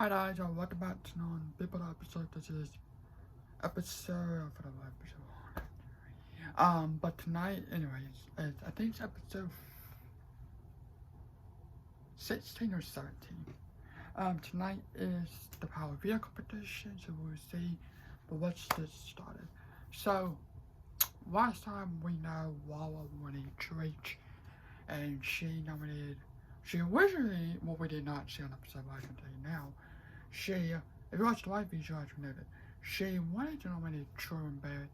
Hi guys, welcome back to another People episode. This is episode for the episode. But tonight, anyways, I think it's episode 16 or 17. Tonight is the Power Video competition, so we'll see. But let's get started. So, last time we know Wawa won a treat, and she nominated. She originally, well, we did not see on episode, but I can tell you now. She, if you watched the live video, you know that she wanted to nominate Jordan Barrett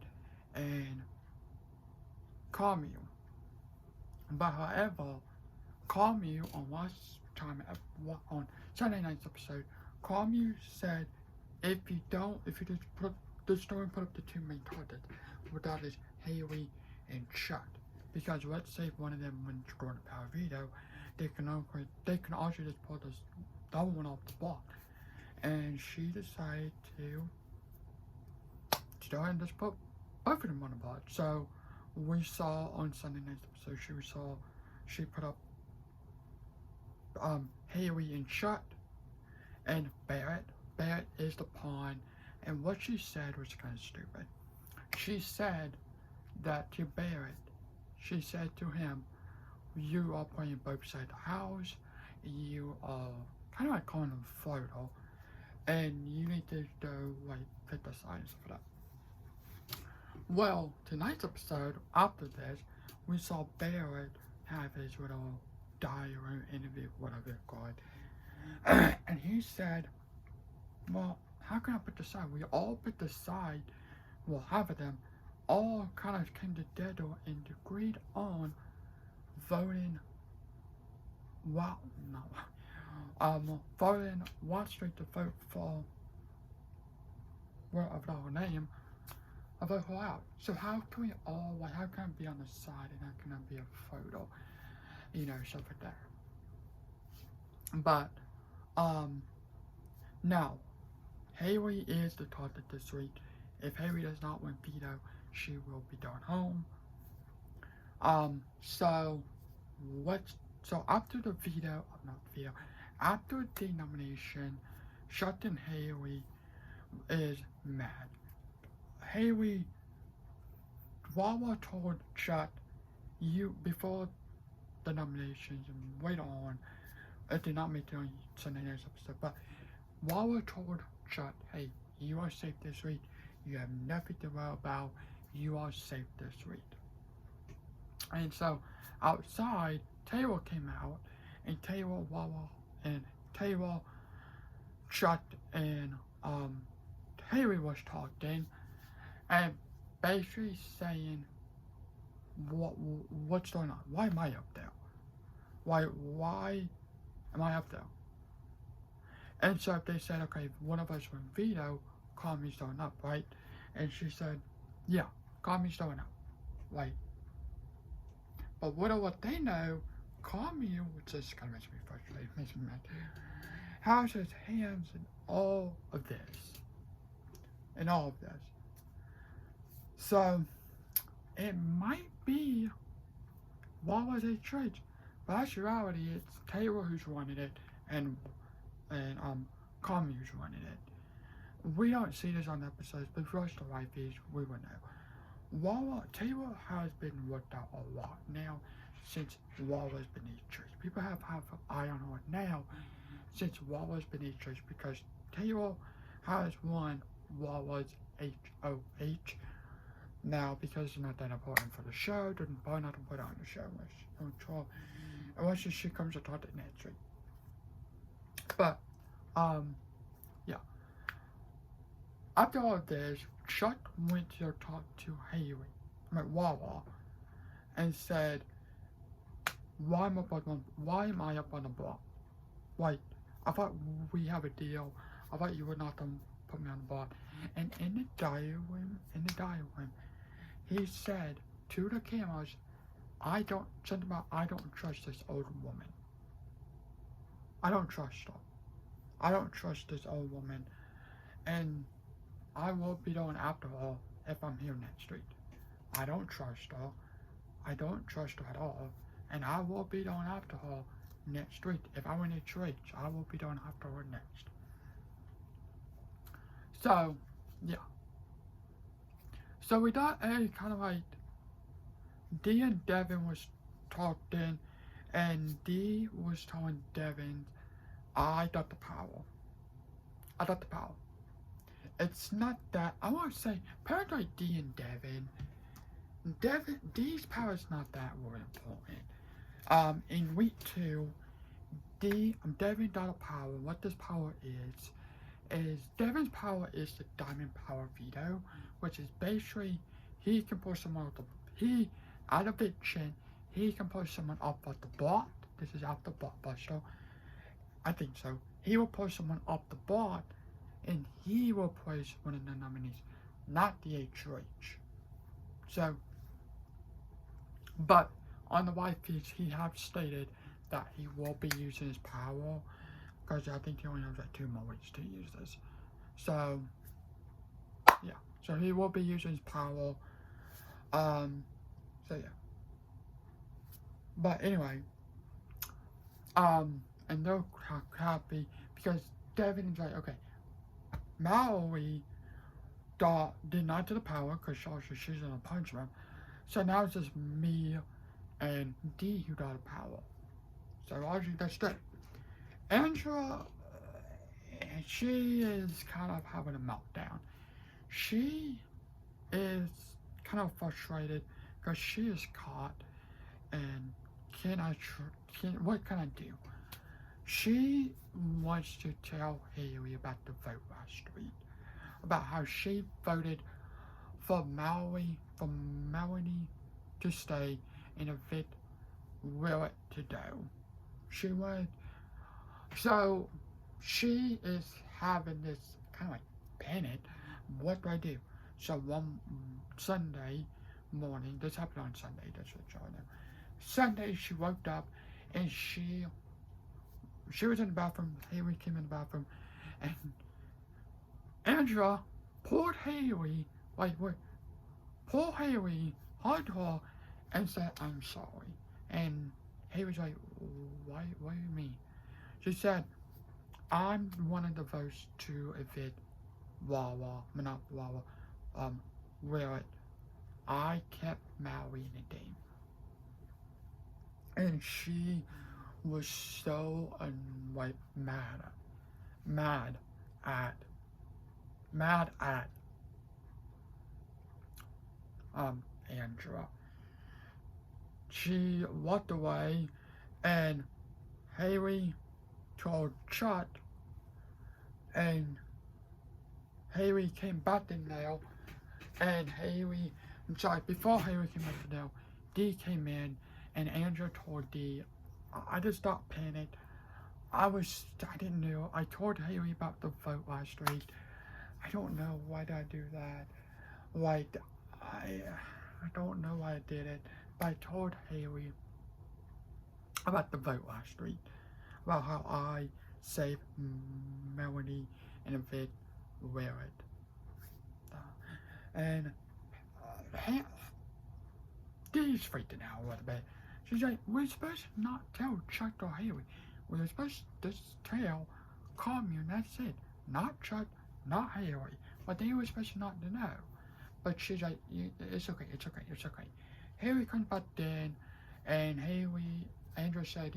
and Camu. But however, Camu on last time on Sunday night's episode, Camu said if you just put up the two main targets, that is Haley and Chuck. Because let's say if one of them wins Jordan Power Veto, they can also just pull this other one off the block. And she decided to start and just put both of them on the block. So we saw on Sunday night's episode, she put up Haley and Chuck and Barrett. Barrett is the pawn, and what she said was kind of stupid. She said that to Barrett, she said to him, "You are playing both sides of the house. You are kind of like calling him fertile. And you need to go, like, pick the sides for that." Well, tonight's episode, after this, we saw Barrett have his little diary interview, whatever it's called. And he said, well, how can I pick the side? We all picked the side, well, half of them, all kind of came together and agreed on voting, voting Wall Street to vote for, well, of our name, I vote her out. So how can we all, like, how can I be on the side and how can I be a photo? Stuff like that. But, now, Haley is the target this week. If Haley does not win veto, she will be going home. So after the veto, after the nomination, Chuck and Haley is mad. Haley, Wawa told Chuck, before the nominations and wait on, it did not make it on Sunday night's episode, but Wawa told Chuck, hey, you are safe this week. You have nothing to worry about. You are safe this week. And so, outside, Taylor came out, and Taylor, Chuck, and Haley was talking, and basically saying, what's going on? Why am I up there? Why am I up there? And so they said, okay, if one of us win veto, Camu's going up, right? And she said, yeah, Camu's going up, right? But what they know, Camu, which just kind of makes me frustrated, makes me mad, has his hands in all of this. So, it might be Wawa's a trade, but actuality, it's Taylor who's running it, and Camu who's running it. We don't see this on episodes, but if you watch the live feeds, we will know. Taylor has been worked out a lot now since Wawa's been a trade. People have an eye on her now since Wawa's been a trade because Taylor has won Wawa's HOH. Now, because it's not that important for the show, doesn't probably not to put it on the show unless she comes to talk to next week. But, yeah. After all of this, Chuck went to talk to Wawa, and said, why am I up on the block? Like, I thought we have a deal. I thought you would not put me on the block. And in the diary room, he said to the cameras, I don't trust this old woman. I don't trust her. I don't trust this old woman. And I will be going after her if I'm here next week. I don't trust her. I don't trust her at all. And I will be going after her next week. If I win a trade, I will be going after her next. So, yeah. So we got a kind of like Dee and Devin was talking, and Dee was telling Devin, I got the power. I got the power. It's not that, I want to say, apparently Dee and Dee's power is not that really important. In week 2, Devin got a power. What this power is Devin's power is the Diamond Power Veto, which is basically he can push someone out of eviction, he can push someone off of the block. This is off the blockbuster. I think so. He will push someone off the block, and he will place one of the nominees, not the HOH. So, but on the white feeds, he has stated that he will be using his power, because I think he only has like 2 more weeks to use this. So, yeah. So he will be using his power. So yeah. But anyway, and they're happy because Devin is like, okay, Mallory did not do the power because she's in a punishment. So now it's just me and Dee who got a power. So obviously that's good. Angela, she is kind of having a meltdown. She is kind of frustrated because she is caught, and what can I do? She wants to tell Haley about the vote last week, about how she voted for Melanie to stay and evict Willett to go. So she is having this kind of like panic. What do I do? So one Sunday morning, this happened on Sunday, that's what y'all know. Sunday, she woke up and she was in the bathroom. Haley came in the bathroom, and Angela pulled Haley, pulled Haley, hugged her, and said, I'm sorry. And Haley was like, what do you mean? She said, I'm one of the votes to evict Willett. I kept Maui in the game. And she was so mad at Angela. She walked away, and Haley told Chuck, and Haley came back in now, and before Haley came back in now, Dee came in, and Angela told Dee, I just got panicked. I didn't know. I told Haley about the vote last week. I don't know why did I do that. I don't know why I did it. But I told Haley about the vote last week. About how I saved Melanie and evict Willett. And Dee's freaking out a little bit. She's like, we're supposed to not tell Chuck or Haley. We're supposed to just tell Commune, that's it. Not Chuck, not Haley. But they were supposed to not to know. But she's like, it's okay. Haley comes back in, and Andrew said,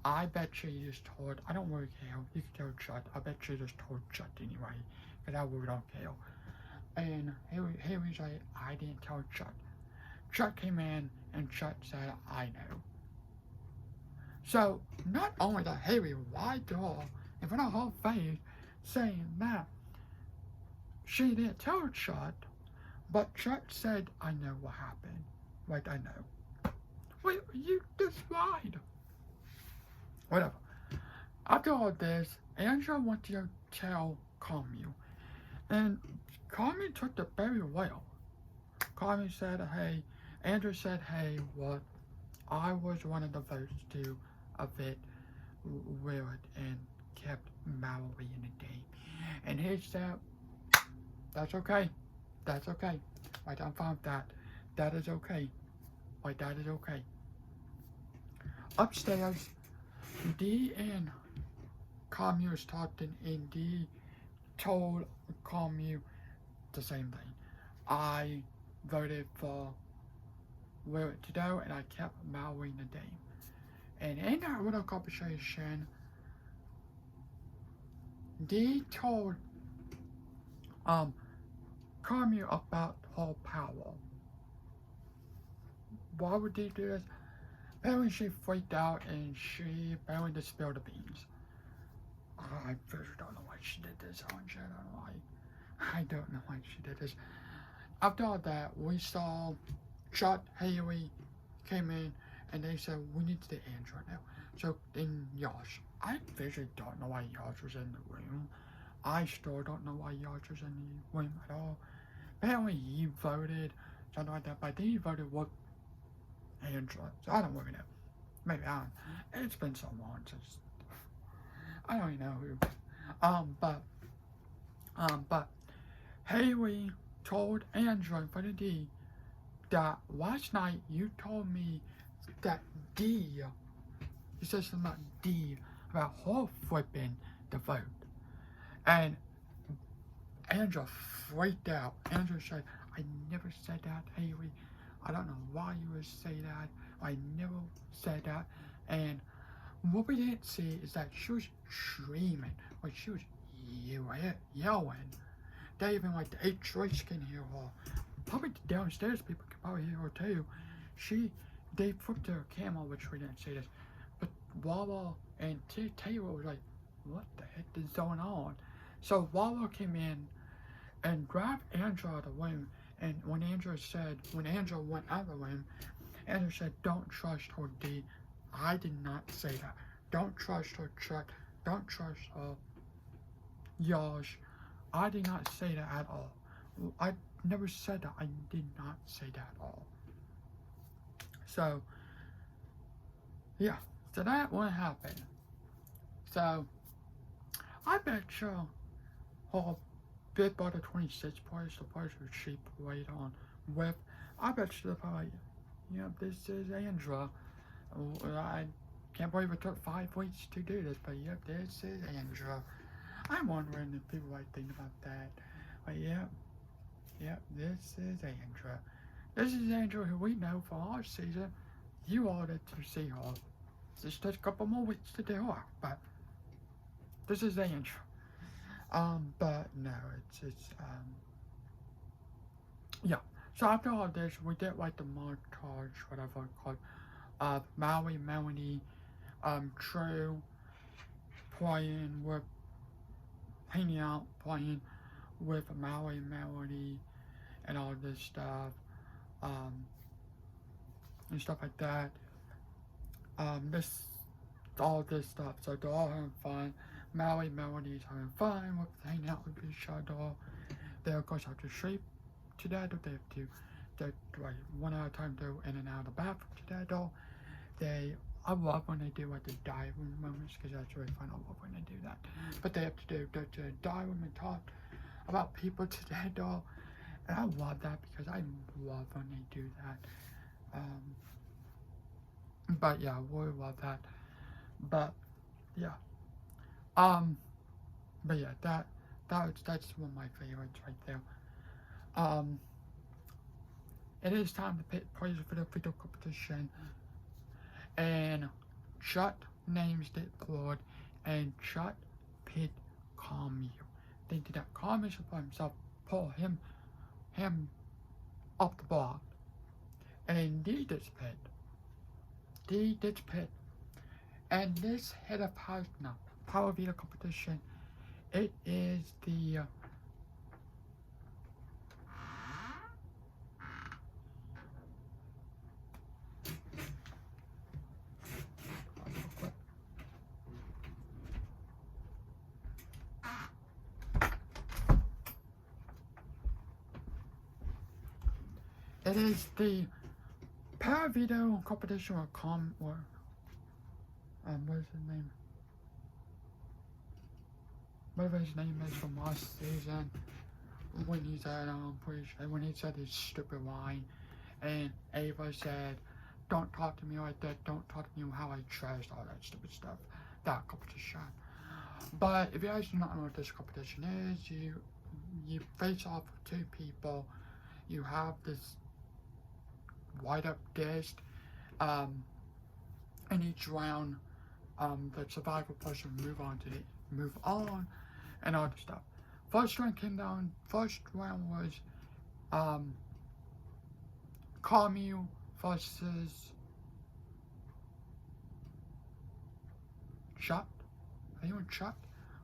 I bet you just told, I don't really care, you can tell Chuck, I bet you just told Chuck anyway, because I really don't care. And Haley's like, I didn't tell Chuck. Chuck came in, and Chuck said, I know. So, not only did Haley lie to her in front of her face, saying that she didn't tell Chuck, but Chuck said, I know what happened. Like, I know. Wait, you just lied. Whatever. After all this, Angela went to go tell Commune. And Commune took it very well. Commune said, hey, Andrew said, hey, what? I was one of the votes to evict Willett and kept Mallory in the game. And he said, that's okay. That's okay. Like, I'm fine with that. That is okay. Like, that is okay. Upstairs, Dee and Commune was talking, and Dee told Commune the same thing. I voted for Will to do, and I kept mowing the game. And in that little conversation, they told Commune about her power. Why would they do this? Apparently she freaked out and she apparently just spilled the beans. I really don't know why she did this, honestly. I don't know why she did this. After that, we saw Chuck Haley came in and they said we need to do Andrew now. So then Yosh, I visually don't know why Yosh was in the room. I still don't know why Yosh was in the room at all. Apparently he voted something like that, but I think he voted with Andrew. So I don't really know. Maybe I don't. It's been so long since I don't even know who. But Haley told Andrew for the D that last night you told me that D, you said something about D, about her flipping the vote. And Andrew freaked out. Andrew said, I never said that, Haley. I don't know why you would say that. I never said that. And what we didn't see is that she was screaming, like she was yelling. They even like the H3 can hear her. Probably downstairs people can probably hear her too. They flipped her camera, which we didn't see this. But Wawa and Taylor was like, what the heck is going on? So Wawa came in and grabbed Andrew out of the room. And when Andrew went out of the room, Andrew said, don't trust her, D. I did not say that. Don't trust her, Chuck. Don't trust her, Yosh. I did not say that at all. I never said that. I did not say that at all. So, yeah. So that won't happen. So, I bet you her Big Brother 26 place, the place where she played on with, I bet you they're probably, this is Andra. I can't believe it took 5 weeks to do this, but yep, this is Andra. I'm wondering if people might think about that. But yep, this is Andra. This is Andra who we know for our season. You ordered to see her. Just a couple more weeks to do her, but this is Andra. But no, yeah. So after all this, we did like the montage, whatever it's called, of Maui, Melanie, True playing with, hanging out, playing with Maui, Melanie, and all this stuff, and stuff like that. All this stuff. So they're all having fun. Maui, Melanie's having fun with hanging out with each other. They of course have to sleep together. They have to, like one at a time, go in and out of the bathroom together. I love when they do like the dive room moments because that's really fun. I love when they do that. But they have to do the dive room and talk about people together. And I love that because I love when they do that. But yeah, I really love that. But yeah. But yeah, that's one of my favorites right there. It is time to pick players for the video competition. And Chuck names the board, and Chuck picked Commune, thinking that Commune should by himself pull him off the block. And D did pick. And this head of Power Video competition, it is the Power Video competition or what is his name? Whatever his name is from last season, when he said his stupid line, and Ava said, don't talk to me like that, don't talk to me how I trashed, all that stupid stuff. That competition. But if you guys do not know what this competition is, you face off with two people. You have this white up disc. In each round, the survivor person move on and all the stuff. First round was Camu versus Chuck. Anyone Chuck?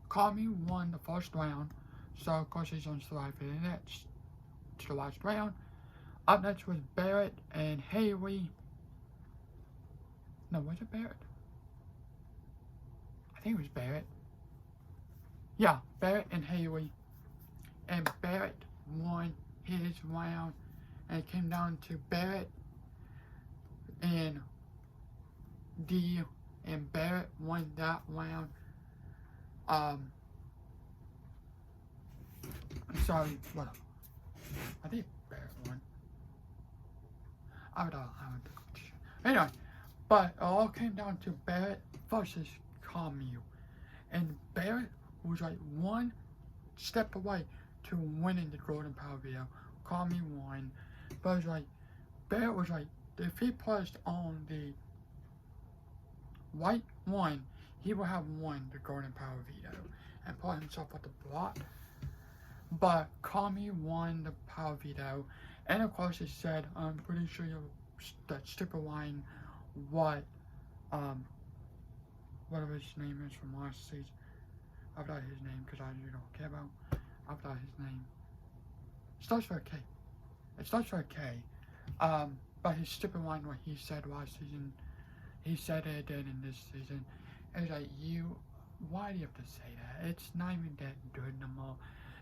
Camu won the first round, so of course he's on survivor the next to the last round. Up next was Barrett and Haley. No, was it Barrett? I think it was Barrett. Yeah, Barrett and Haley. And Barrett won his round. And it came down to Barrett and D. And Barrett won that round. I'm sorry, what? I think Barrett won. I don't know how the competition. Anyway, but it all came down to Barrett versus Camu. And Barrett was like one step away to winning the Golden Power video. Camu won. But it was like, Barrett was like, if he placed on the white one, he would have won the Golden Power video and put himself at the block. But Camu won the Power veto, and of course he said, I'm pretty sure that stupid line, whatever his name is from last season. I forgot his name because I really don't care about. I forgot his name. It starts with a K. It starts with a K. But his stupid line what he said last season, he said it again in this season. And it's like, why do you have to say that? It's not even that good no more.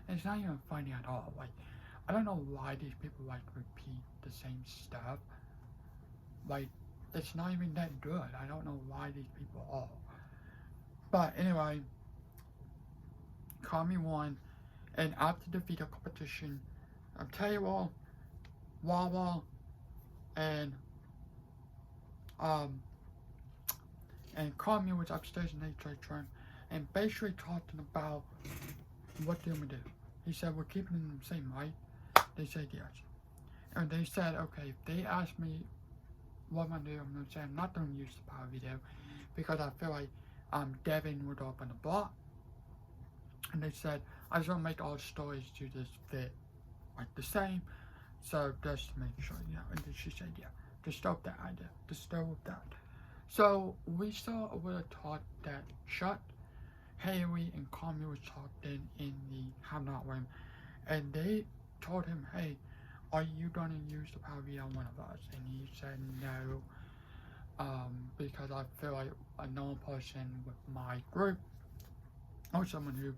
It's not even funny at all. Like, I don't know why these people like to repeat the same stuff. Like, it's not even that good. I don't know why these people are. But anyway, Camu won, and after the veto competition, Taylor, Wawa, and Camu was upstairs in the HH room, and basically talking about what they're gonna do. He said, we're keeping them the same, right? They said yes. And they said, okay, if they ask me what I'm gonna do, I'm gonna say I'm not gonna use the power video because I feel like Devin would open the block. And they said, I just wanna make all the stories to just fit like the same. So just to make sure, you know, and then she said, yeah, just stop that idea. Just stop with that. So we saw a little talk that Chuck, Haley, and Camu was talked in the hangout room, and they told him, hey, are you gonna use the power veto on one of us? And he said no, because I feel like a known person with my group, or someone who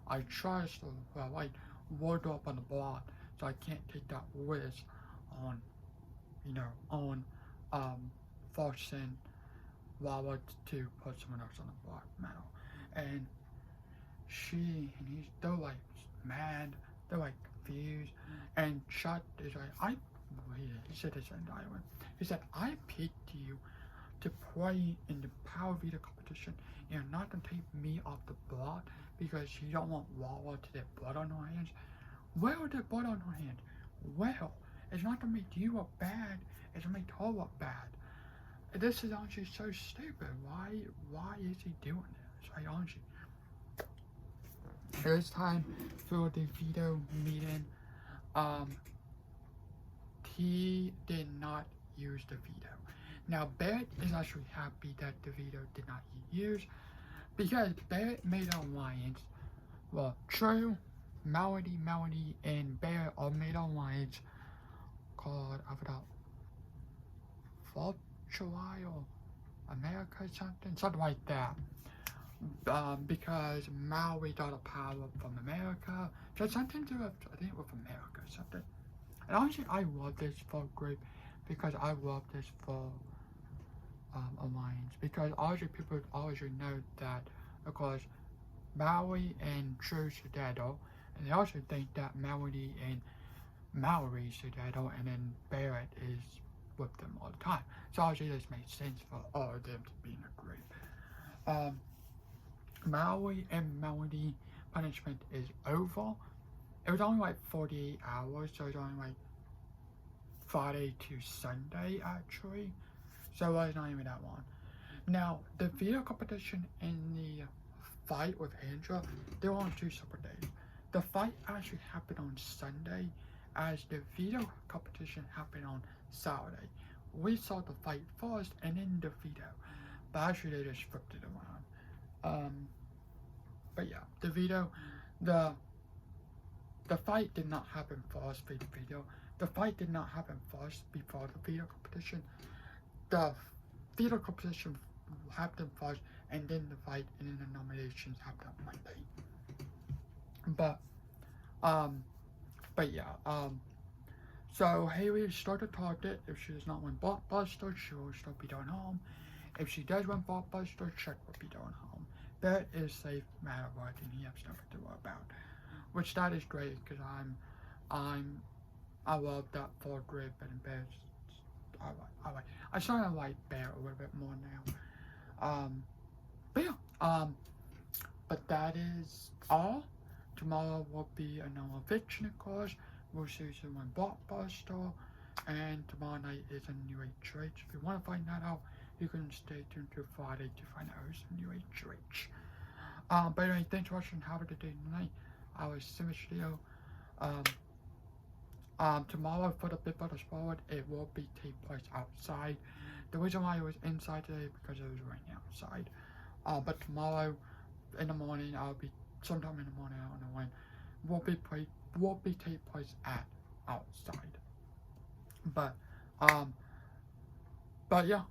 I trust, or well, like, would up on the block, so I can't take that risk on, you know, on forcing Wawa to put someone else on the block metal. And they're like mad, they're like confused, and Chuck is like, he said this in the dialogue. He said, I picked you to play in the power veto competition, and you're not gonna take me off the block because you don't want Wawa to get blood on her hands. Well, the blood on her hands. Well, it's not gonna make you look bad, it's gonna make her look bad. This is honestly so stupid. Why is he doing this? Like, honestly. It was time for the veto meeting. He did not use the veto. Now, Barrett is actually happy that the veto did not get used because Barrett made an alliance. Well, True, Melody, and Barrett all made an alliance called, I forgot, July or America, something like that. Because Maui got a power from America, so something to do with, I think, with America or something. And honestly, I love this folk group because I love this folk alliance because honestly, people always know that, of course, Maui and True Sudado, and they also think that Melody and Mallory Sudado, and then Barrett is with them all the time. So obviously this makes sense for all of them to be in a group. Maui and Melody punishment is over. It was only like 48 hours, so it was only like Friday to Sunday actually. So it was not even that long. Now, the veto competition and the fight with Andra, they were on 2 separate days. The fight actually happened on Sunday, as the veto competition happened on Saturday. We saw the fight first and then the veto, but actually they just flipped it around. But yeah, the veto, the fight did not happen first for the veto. The fight did not happen first before the veto competition. The veto competition happened first, and then the fight, and then the nominations happened on Monday. So Haley started Target. If she does not win Blockbuster, she will still be doing home. If she does win Blockbuster, Chuck will be doing home. That is safe matter of fact, and he has nothing to worry about. Which that is great, because I love that Ford Grip and Bears. I started to like Bear a little bit more now. But yeah, but that is all. Tomorrow will be another fiction, of course. We'll see someone Blockbuster, and tomorrow night is a new HH. If you want to find that out, you can stay tuned to Friday to find out who's a new HH. But anyway, thanks for watching. Have a good day tonight. I was Simish video. Tomorrow for the Big Brother Sport, it will be take place outside. The reason why it was inside today because it was raining outside. But tomorrow in the morning, I'll be sometime in the morning. I don't know when. Will be take place at outside. But yeah.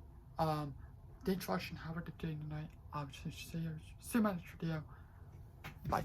Thanks for watching. Have a good day tonight. I'll see you in my next video. Bye.